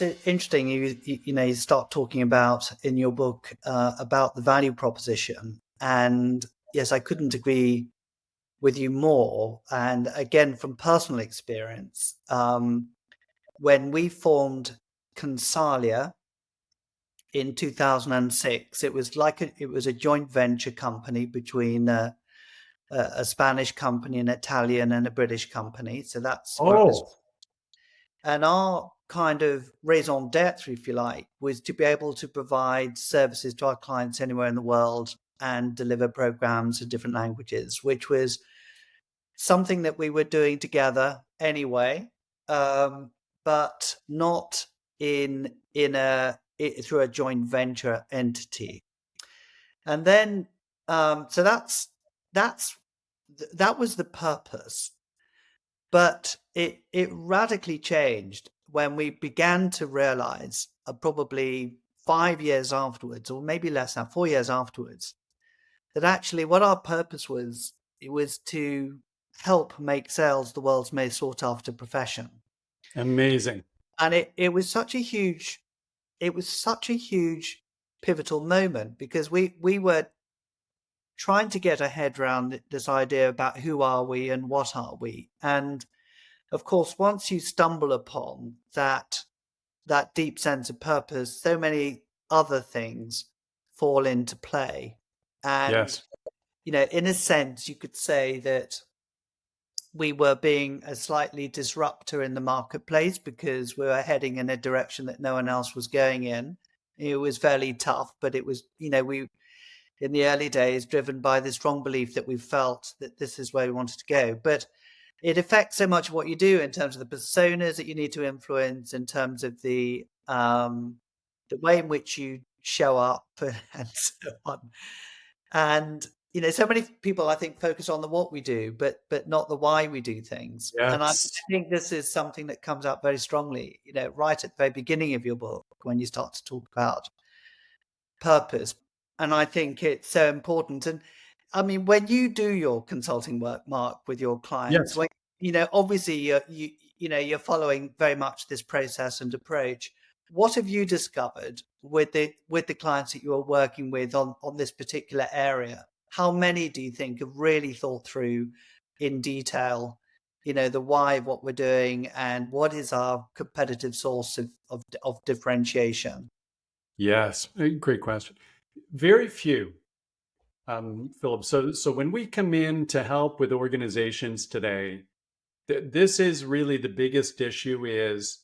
it's interesting. You start talking about in your book about the value proposition, and yes, I couldn't agree with you more. And again, from personal experience, when we formed Consalia in 2006, it was a joint venture company between a Spanish company, an Italian, and a British company. So that's where it was. Oh, And our kind of raison d'etre, if you like, was to be able to provide services to our clients anywhere in the world and deliver programs in different languages, which was something that we were doing together anyway, but not through a joint venture entity. And then, so that was the purpose. But it radically changed when we began to realize, probably 5 years afterwards, or maybe less now, 4 years afterwards, that actually what our purpose was, it was to help make sales the world's most sought after profession. amazing. And it was such a huge pivotal moment, because we were trying to get our head around this idea about who are we and what are we. And of course, once you stumble upon that deep sense of purpose, so many other things fall into play. And Yes. in a sense, you could say that we were being a slightly disruptor in the marketplace because we were heading in a direction that no one else was going in. It was fairly tough, but it was, we in the early days driven by the strong belief that we felt that this is where we wanted to go. But it affects so much of what you do in terms of the personas that you need to influence, in terms of the way in which you show up and so on. And so many people, I think, focus on the what we do, but not the why we do things. And I Yes. think this is something that comes out very strongly, right at the very beginning of your book, when you start to talk about purpose. And I think it's so important. And I mean, when you do your consulting work, Mark, with your clients, Yes. when, obviously you're following very much this process and approach. What have you discovered with the clients that you are working with on this particular area? How many do you think have really thought through in detail, the why of what we're doing and what is our competitive source of differentiation? Yes. Great question. Very few, Philip. So when we come in to help with organizations today, this is really the biggest issue is,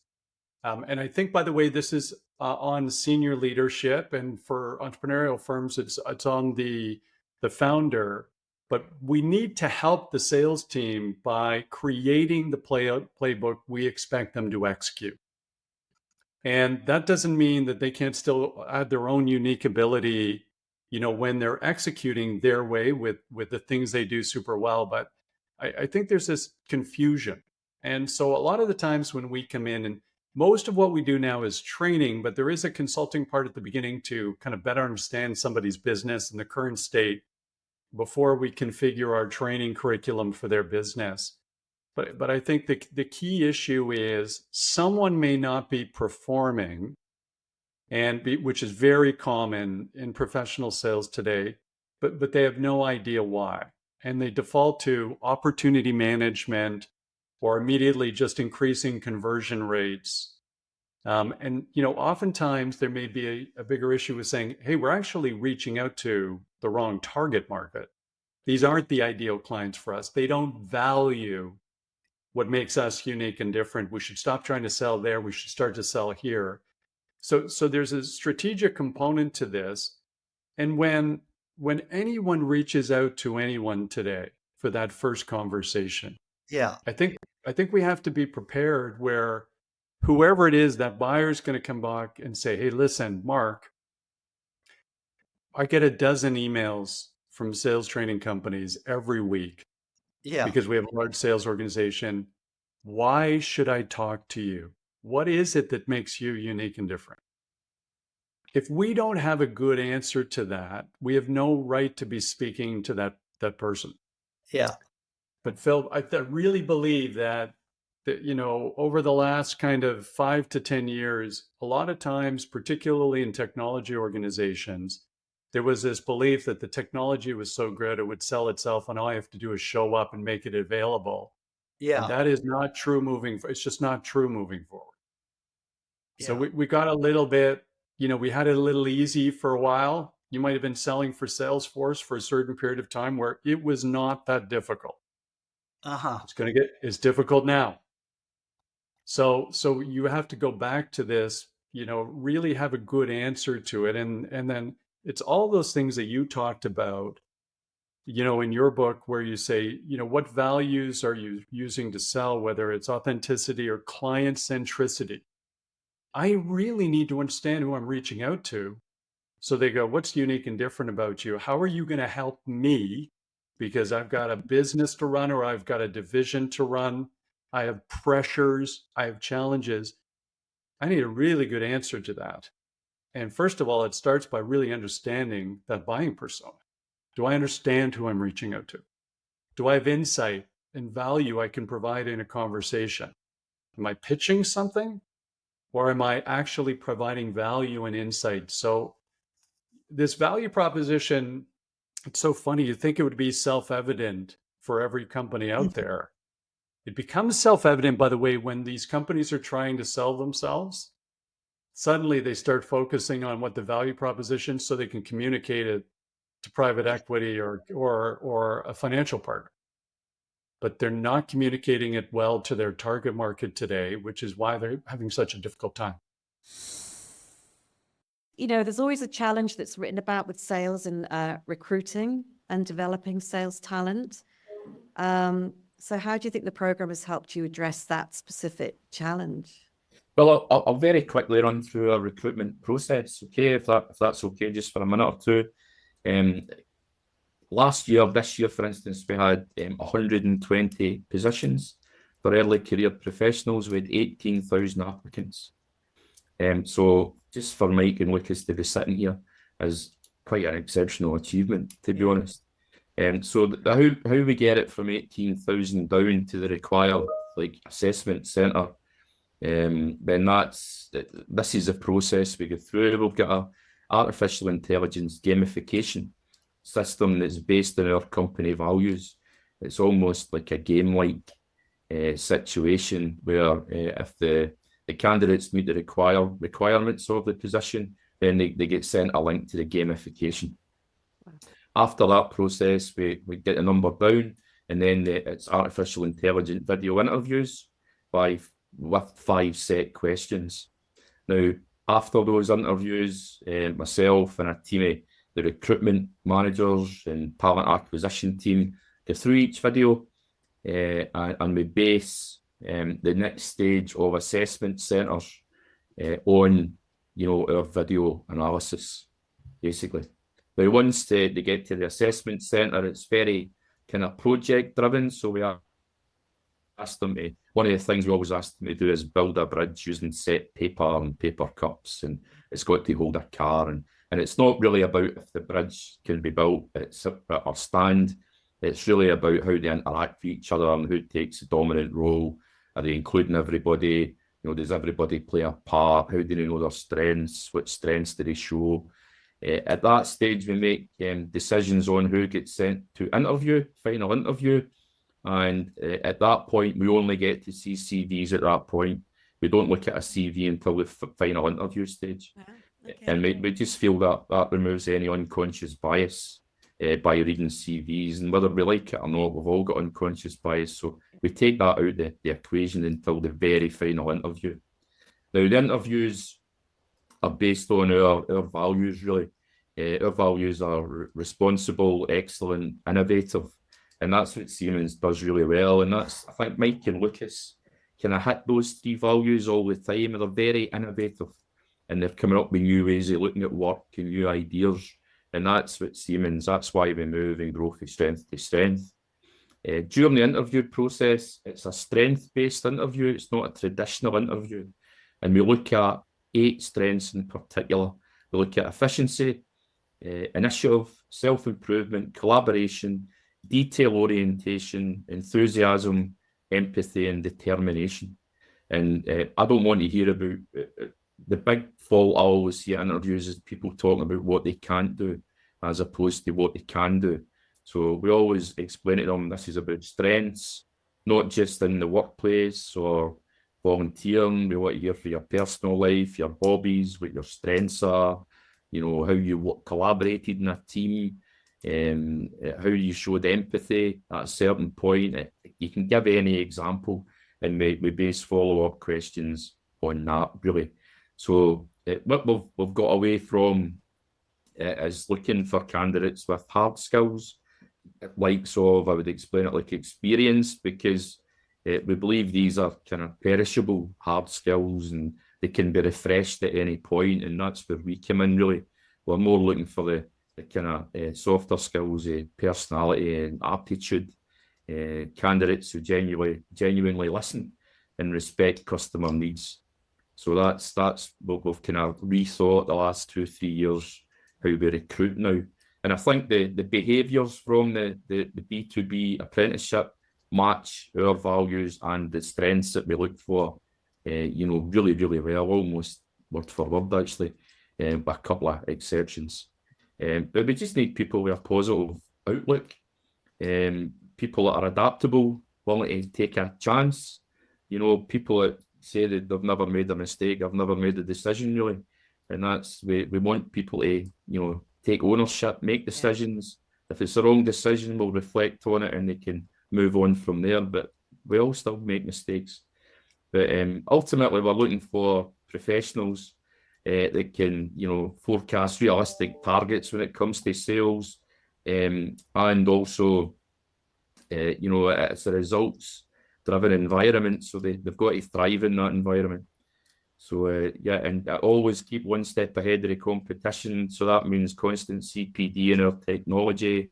and I think, by the way, this is on senior leadership, and for entrepreneurial firms, it's on the founder. But we need to help the sales team by creating the playbook we expect them to execute. And that doesn't mean that they can't still add their own unique ability, when they're executing their way with the things they do super well. But I think there's this confusion. And so a lot of the times when we come in, and most of what we do now is training, but there is a consulting part at the beginning to kind of better understand somebody's business and the current state before we configure our training curriculum for their business. But I think the key issue is someone may not be performing, which is very common in professional sales today, but they have no idea why. And they default to opportunity management or immediately just increasing conversion rates. And oftentimes there may be a bigger issue with saying, hey, we're actually reaching out to the wrong target market. These aren't the ideal clients for us. They don't value what makes us unique and different. We should stop trying to sell there. We should start to sell here. So there's a strategic component to this. And when anyone reaches out to anyone today for that first conversation, Yeah. I think we have to be prepared where whoever it is, that buyer is going to come back and say, hey, listen, Mark, I get a dozen emails from sales training companies every week. Yeah. Because we have a large sales organization. Why should I talk to you? What is it that makes you unique and different? If we don't have a good answer to that, we have no right to be speaking to that person. Yeah. But Phil, I really believe that that, over the last kind of 5 to 10 years, a lot of times, particularly in technology organizations, there was this belief that the technology was so good it would sell itself, and all I have to do is show up and make it available. And Yeah. that is not true it's just not true moving forward. So Yeah. we got a little bit, we had it a little easy for a while. You might have been selling for Salesforce for a certain period of time where it was not that difficult. Uh-huh. It's difficult now. So you have to go back to this, really have a good answer to it. And then it's all those things that you talked about, in your book, where you say, what values are you using to sell, whether it's authenticity or client centricity. I really need to understand who I'm reaching out to. So they go, what's unique and different about you? How are you going to help me? Because I've got a business to run, or I've got a division to run. I have pressures. I have challenges. I need a really good answer to that. And first of all, it starts by really understanding that buying persona. Do I understand who I'm reaching out to? Do I have insight and value I can provide in a conversation? Am I pitching something, or am I actually providing value and insight? So this value proposition, it's so funny. You'd think it would be self-evident for every company out there. It becomes self-evident, by the way, when these companies are trying to sell themselves. Suddenly they start focusing on what the value proposition, so they can communicate it to private equity or a financial partner. But they're not communicating it well to their target market today, which is why they're having such a difficult time. There's always a challenge that's written about with sales and recruiting and developing sales talent. So how do you think the program has helped you address that specific challenge? Well, I'll very quickly run through a recruitment process, okay, if that's okay, just for a minute or two. This year, for instance, we had 120 positions for early career professionals with 18,000 applicants. So just for Mike and Lucas to be sitting here is quite an exceptional achievement, to be honest. So how we get it from 18,000 down to the required assessment centre, then this is a process we go through. We've got a artificial intelligence gamification system that's based on our company values. It's almost like a game-like situation where if the candidates meet the requirements of the position, then they get sent a link to the gamification. After that process, we get a number down, and then it's artificial intelligence video interviews with 5 set questions. Now, after those interviews, myself and a team of the recruitment managers and talent acquisition team go through each video, and we base the next stage of assessment centres on our video analysis, basically. Now, once they get to the assessment centre, it's very kind of project driven. So we ask them to, one of the things we always ask them to do is build a bridge using set paper and paper cups, and it's got to hold a car, and it's not really about if the bridge can be built or stand. It's really about how they interact with each other and who takes a dominant role. Are they including everybody? Does everybody play a part? How do they know their strengths? What strengths do they show? At that stage, we make decisions on who gets sent to final interview. And at that point, we only get to see CVs at that point. We don't look at a CV until the final interview stage. Okay. And we just feel that removes any unconscious bias by reading CVs. And whether we like it or not, we've all got unconscious bias. So we take that out of the equation until the very final interview. Now, the interviews are based on our values, really. Our values are responsible, excellent, innovative. And that's what Siemens does really well. And I think Mike and Lucas kind of hit those 3 values all the time. And they're very innovative. And they're coming up with new ways of looking at work and new ideas. And that's what Siemens, that's why we move and grow from strength to strength. During the interview process, it's a strength-based interview. It's not a traditional interview. And we look at 8 strengths in particular. We look at efficiency, initiative, self-improvement, collaboration, detail orientation, enthusiasm, empathy and determination. And I don't want to hear about the big fault I always see in interviews is people talking about what they can't do as opposed to what they can do. So we always explain to them this is about strengths, not just in the workplace or volunteering. We want to hear for your personal life, your hobbies, what your strengths are, how you collaborated in a team, how you showed empathy at a certain point. You can give any example, and we base follow-up questions on that, really. So what we've got away from is looking for candidates with hard skills, likes of, I would explain it like experience, because we believe these are kind of perishable hard skills and they can be refreshed at any point, and that's where we come in, really. We're more looking for the kind of softer skills, personality and aptitude, candidates who genuinely listen and respect customer needs. So that's what we've kind of rethought the last 2-3 years, how we recruit now. And I think the behaviours from the B2B apprenticeship match our values and the strengths that we look for, really, really well, almost word for word, actually, with a couple of exceptions. But we just need people with a positive outlook, people that are adaptable, willing to take a chance, people that say that they've never made a mistake, I've never made a decision, really. And that's, we want people to, take ownership, make decisions. If it's the wrong decision, we'll reflect on it and they can move on from there. But we all still make mistakes. But ultimately, we're looking for professionals that can, forecast realistic targets when it comes to sales, and also, it's a results-driven environment, so they've got to thrive in that environment. So and always keep one step ahead of the competition. So that means constant CPD in our technology,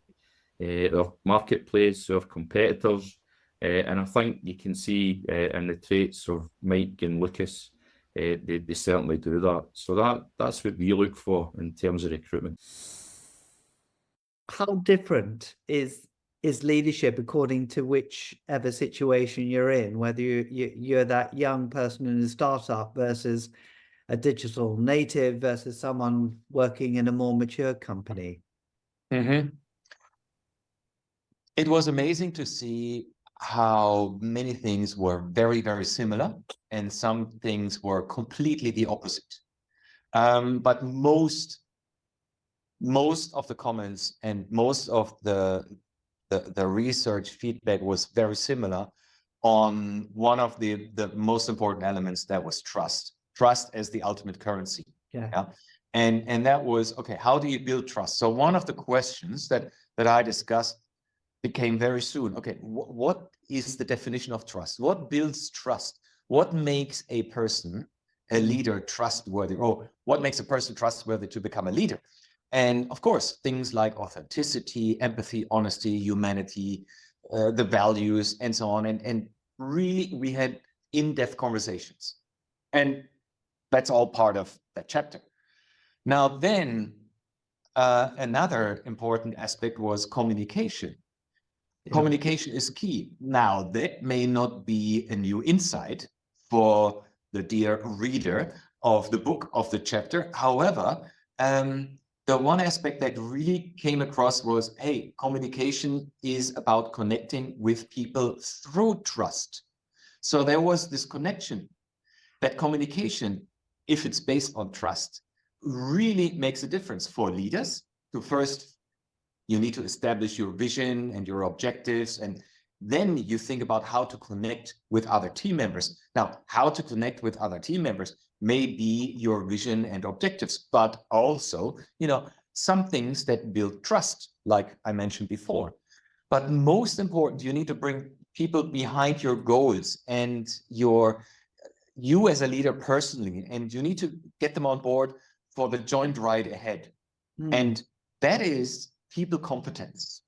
our marketplace, our competitors. And I think you can see in the traits of Mike and Lucas, they certainly do that. So that's what we look for in terms of recruitment. How different is leadership according to whichever situation you're in, whether you're that young person in a startup versus a digital native versus someone working in a more mature company? Mm-hmm. It was amazing to see how many things were very, very similar and some things were completely the opposite. But most of the comments and most of the research feedback was very similar on one of the most important elements, that was trust as the ultimate currency. Yeah. And that was, okay, how do you build trust? So one of the questions that I discussed became very soon, okay, what is the definition of trust? What builds trust? What makes a person, a leader, trustworthy? Or what makes a person trustworthy to become a leader? And of course, things like authenticity, empathy, honesty, humanity, the values, and so on. And really, we had in-depth conversations. And that's all part of that chapter. Now then, another important aspect was communication. Yeah. Communication is key. Now, that may not be a new insight for the dear reader of the book, of the chapter. However, the one aspect that really came across was, hey, communication is about connecting with people through trust. So there was this connection that communication, if it's based on trust, really makes a difference for leaders. To first, you need to establish your vision and your objectives, and then you think about how to connect with other team members. Now, how to connect with other team members may be your vision and objectives, but also, some things that build trust, like I mentioned before. But most important, you need to bring people behind your goals and you as a leader personally, and you need to get them on board for the joint ride ahead. And that is people competence.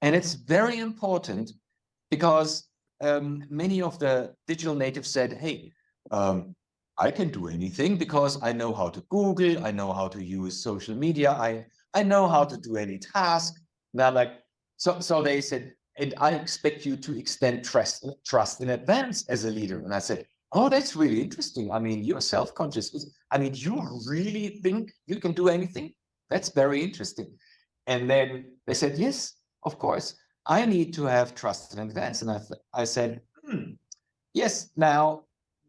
And it's very important because many of the digital natives said, hey, I can do anything because I know how to Google, I know how to use social media, I know how to do any task. Now, so they said, and I expect you to extend trust in advance as a leader. And I said, oh, that's really interesting. I mean, you're self-conscious. I mean, you really think you can do anything? That's very interesting. And then they said, yes, of course, I need to have trust in advance. And I said, yes, now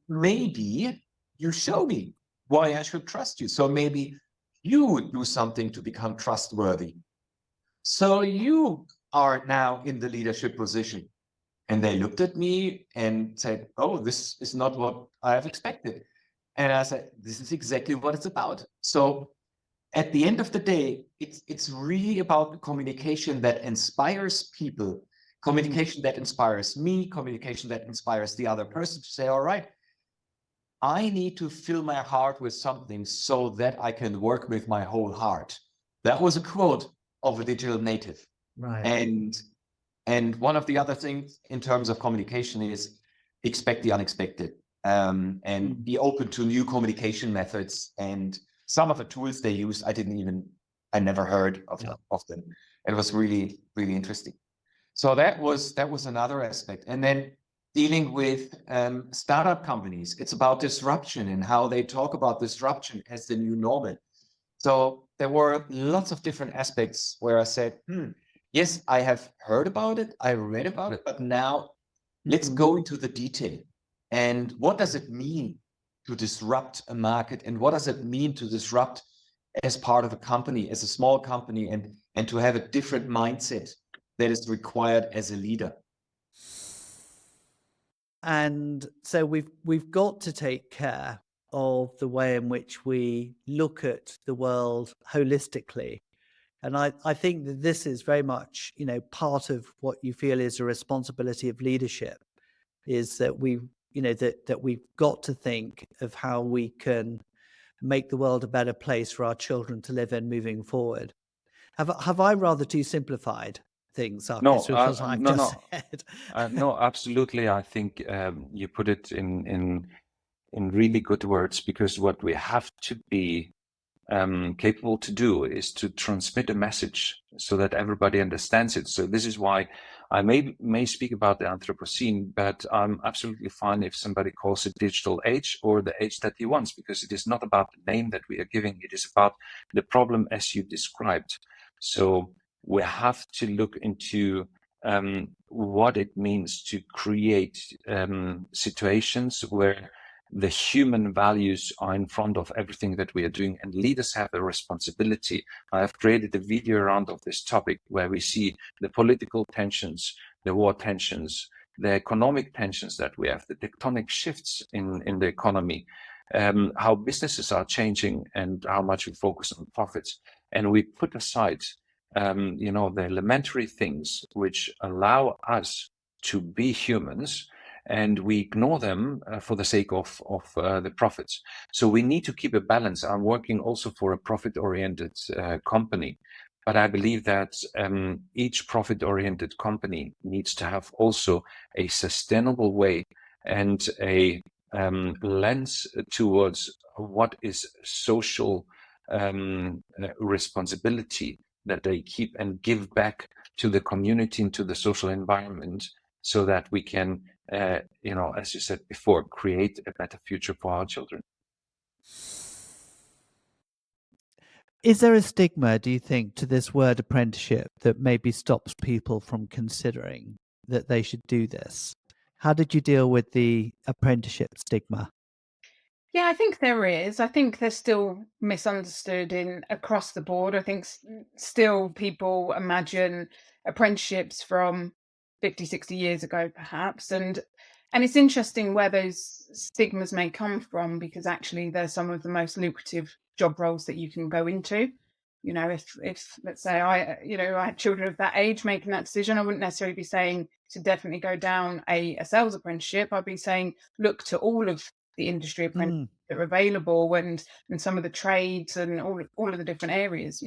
maybe you show me why I should trust you. So maybe you would do something to become trustworthy. So you are now in the leadership position. And they looked at me and said, oh, this is not what I have expected. And I said, this is exactly what it's about. So at the end of the day, it's really about the communication that inspires people, communication that inspires me, communication that inspires the other person to say, all right, I need to fill my heart with something so that I can work with my whole heart. That was a quote of a digital native. Right. And one of the other things in terms of communication is expect the unexpected, and be open to new communication methods. And some of the tools they use, I never heard of them. It was really, really interesting. So that was another aspect. And then dealing with startup companies, it's about disruption and how they talk about disruption as the new normal. So there were lots of different aspects where I said, yes, I have heard about it, I read about it, but now let's go into the detail. And what does it mean to disrupt a market? And what does it mean to disrupt as part of a company, as a small company, and to have a different mindset that is required as a leader? And so we've got to take care of the way in which we look at the world holistically. And I think that this is very much, part of what you feel is a responsibility of leadership, is that that we've got to think of how we can make the world a better place for our children to live in moving forward. Have I rather too simplified things, Sarkis, with what I've just said? No, absolutely. I think you put it in really good words, because what we have to be capable to do is to transmit a message so that everybody understands it. So this is why I may speak about the Anthropocene, but I'm absolutely fine if somebody calls it digital age or the age that he wants, because it is not about the name that we are giving. It is about the problem as you described. So we have to look into what it means to create situations where the human values are in front of everything that we are doing, and leaders have a responsibility. I have created a video around of this topic where we see the political tensions, the war tensions, the economic tensions that we have, the tectonic shifts in the economy, how businesses are changing and how much we focus on profits. And we put aside, the elementary things which allow us to be humans, and we ignore them for the sake of the profits. So we need to keep a balance. I'm working also for a profit-oriented company, but I believe that each profit-oriented company needs to have also a sustainable way and a lens towards what is social responsibility that they keep and give back to the community and to the social environment, so that we can, as you said before, create a better future for our children. Is there a stigma, do you think, to this word apprenticeship that maybe stops people from considering that they should do this? How did you deal with the apprenticeship stigma? Yeah, I think there is. I think there's still misunderstood across the board. I think still people imagine apprenticeships from 50, 60 years ago, perhaps. And it's interesting where those stigmas may come from, because actually they're some of the most lucrative job roles that you can go into. If let's say I had children of that age making that decision, I wouldn't necessarily be saying to definitely go down a sales apprenticeship. I'd be saying, look to all of the industry apprentices that are available, and some of the trades and all of the different areas.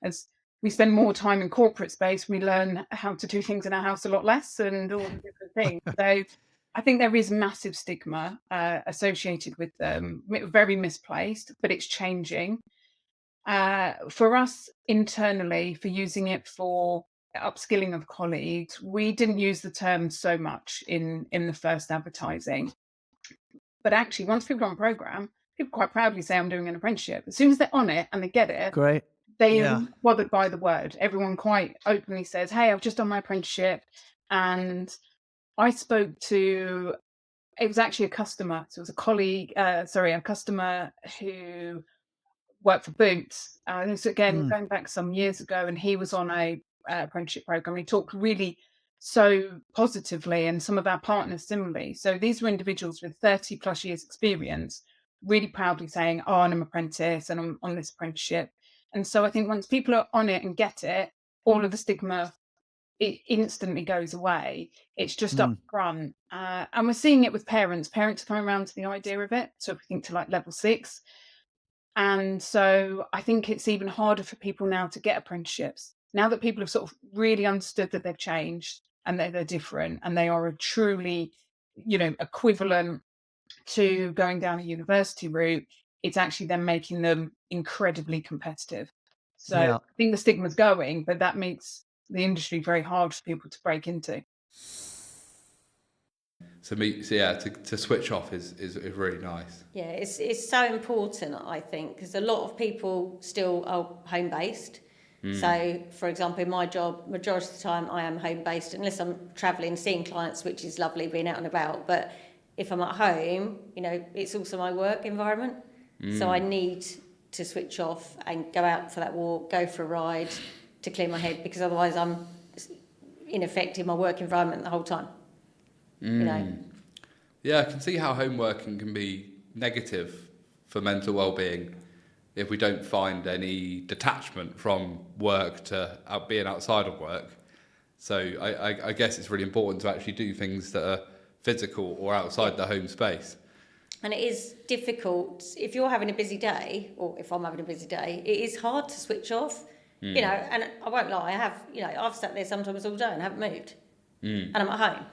As we spend more time in corporate space, we learn how to do things in our house a lot less, and all the different things. So I think there is massive stigma associated with them, very misplaced, but it's changing. For us internally, for using it for upskilling of colleagues, we didn't use the term so much in the first advertising. But actually, once people are on program, people quite proudly say, I'm doing an apprenticeship. As soon as they're on it and they get it, Great. they Yeah. are bothered by the word. Everyone quite openly says, hey, I've just done my apprenticeship. And I spoke to, it was actually a customer. So it was a customer who worked for Boots. This again, going back some years ago, and he was on a apprenticeship program. He talked really so positively, and some of our partners similarly. So these were individuals with 30 plus years experience, really proudly saying, oh, I'm an apprentice and I'm on this apprenticeship. And so I think once people are on it and get it, all of the stigma, it instantly goes away. It's just up front. And we're seeing it with parents. Parents come around to the idea of it. So if we think to like level 6. And so I think it's even harder for people now to get apprenticeships. Now that people have sort of really understood that they've changed and they're different and they are a truly, equivalent to going down a university route, it's actually then making them incredibly competitive. So Yeah. I think the stigma's going, but that makes the industry very hard for people to break into. To switch off is really nice. Yeah, it's so important, I think, because a lot of people still are home based. So, for example, in my job, majority of the time I am home based, unless I'm travelling, seeing clients, which is lovely, being out and about. But if I'm at home, it's also my work environment. So I need to switch off and go out for that walk, go for a ride to clear my head, because otherwise I'm in effect in my work environment the whole time. Yeah, I can see how home working can be negative for mental well-being if we don't find any detachment from work to being outside of work. So I guess it's really important to actually do things that are physical or outside the home space. And it is difficult if you're having a busy day, or if I'm having a busy day, it is hard to switch off. And I won't lie, I've sat there sometimes all day and haven't moved. And I'm at home.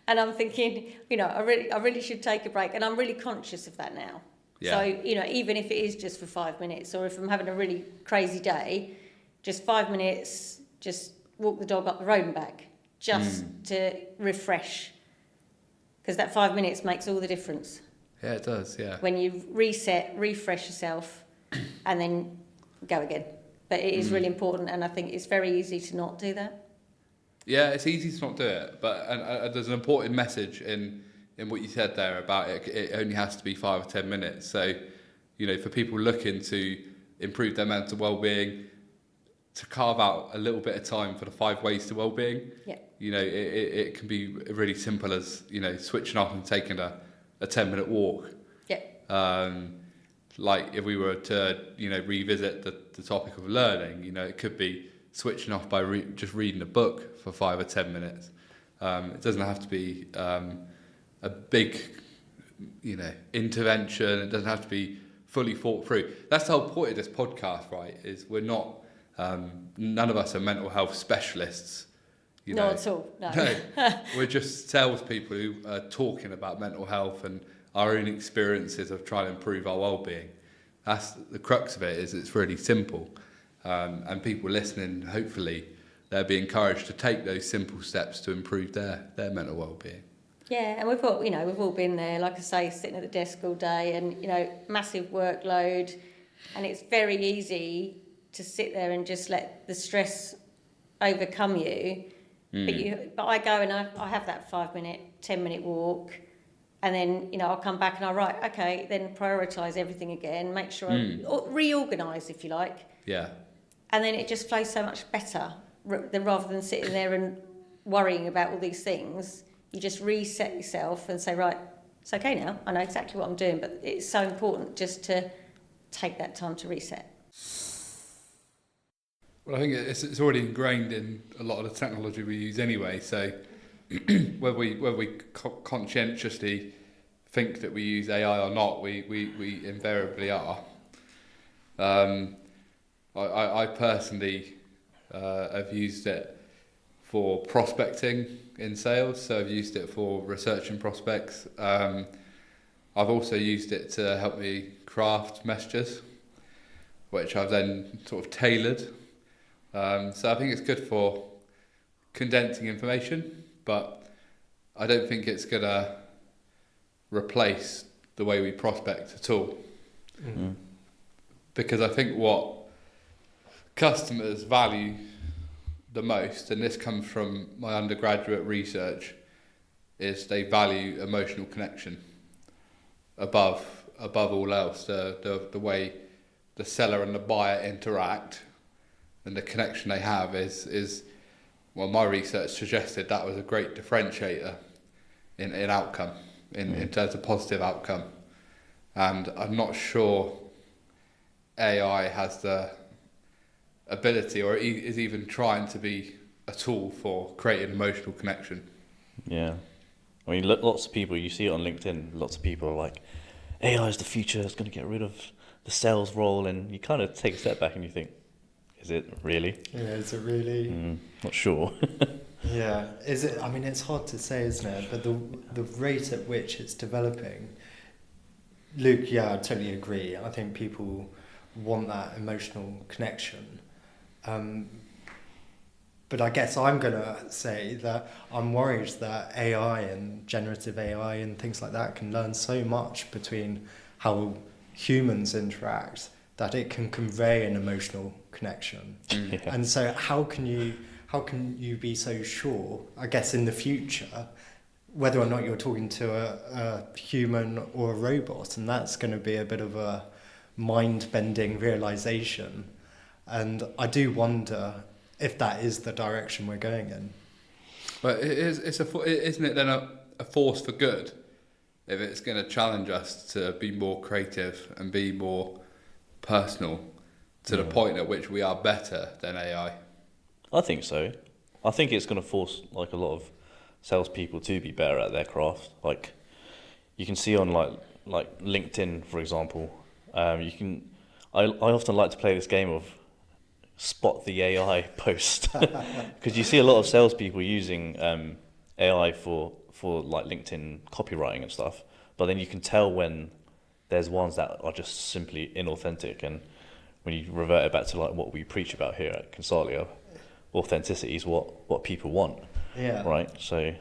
And I'm thinking, I really should take a break. And I'm really conscious of that now. Yeah. So, even if it is just for 5 minutes, or if I'm having a really crazy day, just 5 minutes, just walk the dog up the road and back, just to refresh. Because that 5 minutes makes all the difference. Yeah, it does, yeah. When you reset, refresh yourself, and then go again. But it is really important, and I think it's very easy to not do that. Yeah, it's easy to not do it, but there's an important message in what you said there about it only has to be 5 or 10 minutes. So, for people looking to improve their mental well-being, to carve out a little bit of time for the 5 ways to well-being. Yeah. It can be really simple as, switching off and taking a 10-minute walk. Yeah. Like if we were to, revisit the topic of learning, it could be switching off by just reading a book for 5 or 10 minutes. It doesn't have to be a big, intervention. It doesn't have to be fully thought through. That's the whole point of this podcast, right? Is we're not, none of us are mental health specialists. Not at all, no. We're just salespeople who are talking about mental health and our own experiences of trying to improve our well-being. That's the crux of it. Is it's really simple. And people listening, hopefully, they'll be encouraged to take those simple steps to improve their mental well-being. Yeah, and we've all been there, like I say, sitting at the desk all day and, massive workload. And it's very easy to sit there and just let the stress overcome you. But I go and I have that 5-minute, 10-minute walk. And then, I'll come back and I'll write, okay, then prioritise everything again, make sure I reorganise, if you like. Yeah. And then it just flows so much better rather than sitting there and worrying about all these things. You just reset yourself and say, right, it's okay now. I know exactly what I'm doing, but it's so important just to take that time to reset. Well, I think it's already ingrained in a lot of the technology we use anyway. So whether we conscientiously think that we use AI or not, we invariably are. I personally have used it for prospecting in sales, so I've used it for researching prospects. I've also used it to help me craft messages, which I've then sort of tailored So I think it's good for condensing information, but I don't think it's going to replace the way we prospect at all. Because I think what customers value the most, and this comes from my undergraduate research, is they value emotional connection above all else. The way the seller and the buyer interact and the connection they have is well, my research suggested that was a great differentiator in outcome, in terms of positive outcome. And I'm not sure AI has the ability or is even trying to be a tool for creating emotional connection. Yeah. I mean, lots of people, you see it on LinkedIn, lots of people are like, AI is the future, it's going to get rid of the sales role. And you kind of take a step back and you think, is it really? Yeah, is it really? Not sure. Yeah, is it? I mean, it's hard to say, isn't it? But the rate at which it's developing, Luke, yeah, I totally agree. I think people want that emotional connection. But I guess I'm going to say that I'm worried that AI and generative AI and things like that can learn so much between how humans interact that it can convey an emotional connection. Yeah. And so how can you be so sure, I guess, in the future, whether or not you're talking to a human or a robot? And that's going to be a bit of a mind-bending realization. And I do wonder if that is the direction we're going in. But isn't it then a force for good if it's going to challenge us to be more creative and be more personal to the point at which we are better than AI? I think so. I think it's going to force like a lot of salespeople to be better at their craft. Like you can see on like LinkedIn, for example, you can. I often like to play this game of spot the AI post because you see a lot of salespeople using AI for like LinkedIn copywriting and stuff. But then you can tell when there's ones that are just simply inauthentic, and when you revert it back to like what we preach about here at Consalia, authenticity is what people want. Yeah. Right. So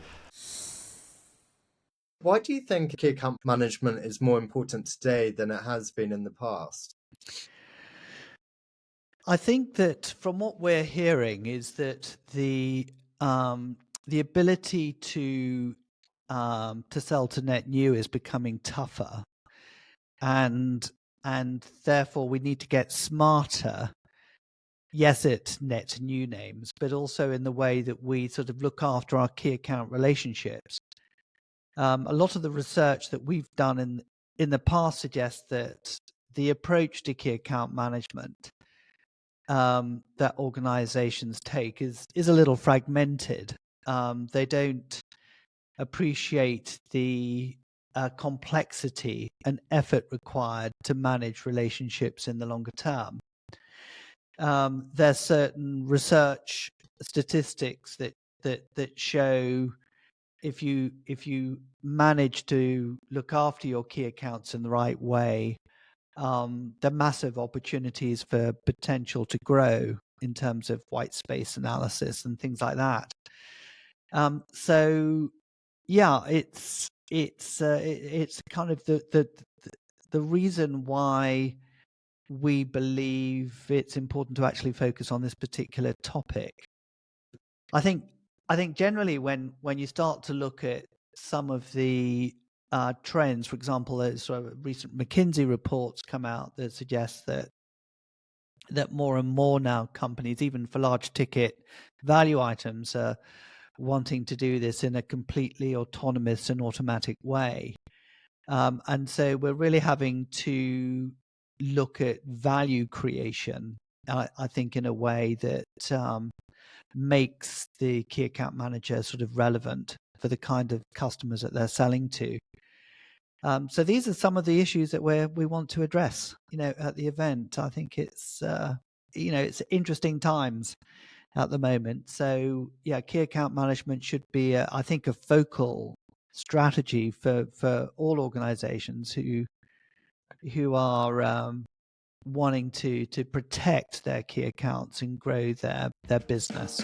Why do you think key account management is more important today than it has been in the past? I think that from what we're hearing is that the ability to sell to net new is becoming tougher, and therefore we need to get smarter. Yes, at net new names, but also in the way that we sort of look after our key account relationships. A lot of the research that we've done in the past suggests that the approach to key account management that organizations take is a little fragmented. They don't appreciate the complexity and effort required to manage relationships in the longer term. There's certain research statistics that show if you manage to look after your key accounts in the right way, there are massive opportunities for potential to grow in terms of white space analysis and things like that. So yeah, it's kind of the reason why we believe it's important to actually focus on this particular topic. I think generally when you start to look at some of the trends, for example, there's sort of recent McKinsey reports come out that suggest that more and more now companies, even for large ticket value items, are wanting to do this in a completely autonomous and automatic way. And so we're really having to look at value creation, I think, in a way that makes the key account manager sort of relevant for the kind of customers that they're selling to. So these are some of the issues that we want to address, at the event. I think it's, it's interesting times at the moment. So yeah, key account management should be, I think, a focal strategy for all organizations who are wanting to protect their key accounts and grow their business.